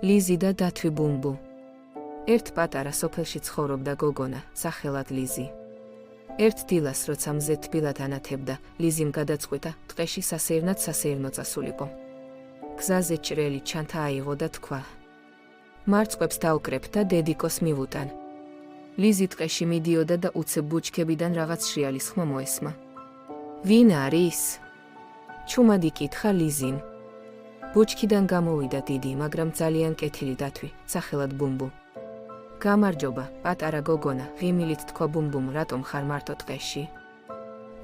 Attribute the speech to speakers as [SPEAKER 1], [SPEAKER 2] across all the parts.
[SPEAKER 1] ლიზი და დათვი ბუმბუ. ერთ პატარა სოფელში ცხოვრობდა გოგონა, სახელად ლიზი. ერთ დილას, როცა მზე თბილად ანათებდა, ლიზიმ გადაწყვიტა, ტყეში სასეირნო წასულიყო. გზაზე ჭრელი ჩანთა აიღო და თქვა: მარწყვებს დავკრებ და დედიკოს მივუტან. ლიზი ტყეში მიდიოდა და უცებ ბუჩქებიდან რაღაც შრიალის ხმა მოესმა. ვინ არის? ჩუმად იკითხა ლიზიმ. ბუჩქიდან გამოვიდა დიდი, მაგრამ ძალიან კეთილი დათვი, სახელად ბუმბუ. გამარჯობა, პატარა გოგონა, ღიმილით თქვა ბუმბუმ, რატომ ხარ მარტო ტყეში?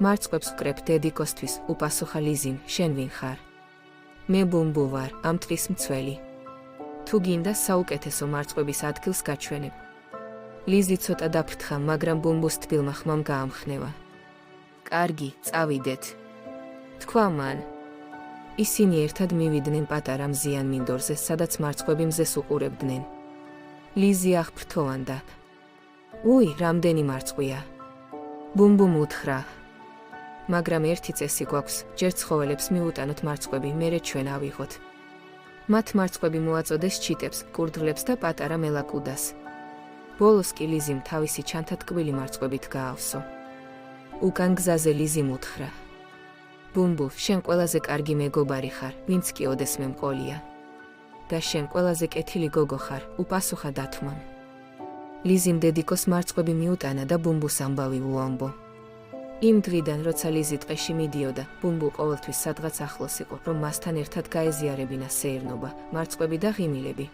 [SPEAKER 1] მარწყვებს ვკრებ დედიკოსთვის, უპასუხა ლიზიმ, შენ ვინ ხარ? მე ბუმბუ ვარ, ამ ტყის მცველი. თუ გინდა საუკეთესო მარწყვების ადგილს გაჩვენებ. ლიზი ცოტა დაფრთხა, მაგრამ ბუმბუს თბილმა ხმამ გაამხნევა. კარგი, წავიდეთ, თქვა მან. ისინი ერთად მივიდნენ პატარა მზიან მინდორზე, სადაც მარწყვები მზეს უყურებდნენ. ლიზი აღფრთოვანდა. უი, რამდენი მარწყვია? ბუმბუმ უთხრა. მაგრამ ერთი წესი გვაქვს, ჯერ ცხოველებს მივუტანოთ მარწყვები, მერე ჩვენ ავიღოთ. მათ მარწყვები მოაწოდეს ჩიტებს, კურდღლებს და პატარა მელაკუდას. ბოლოს კი ლიზიმ თავისი ჩანთათქმული მარწყვებით გაავსო. უკან გზაზე ლიზიმ უთხრა. ბუმბუ, შენ ყველაზე კარგი მეგობარი ხარ, ვინც კი ოდეს მემყოლია. და შენ ყველაზე კეთილი გოგო ხარ, უპასუხა დათვამ. ლიზიმ დედიკოს მარწყვები მიუტანა და ბუმბუს ამბავი უამბო. იმ დღიდან, როცა ლიზი ტყეში მიდიოდა, ბუმბუ ყოველთვის სადღაც ახლოს იყო, რომ მასთან ერთად გაეზიარებინა სეირნობა, მარწყვები და ღიმილები.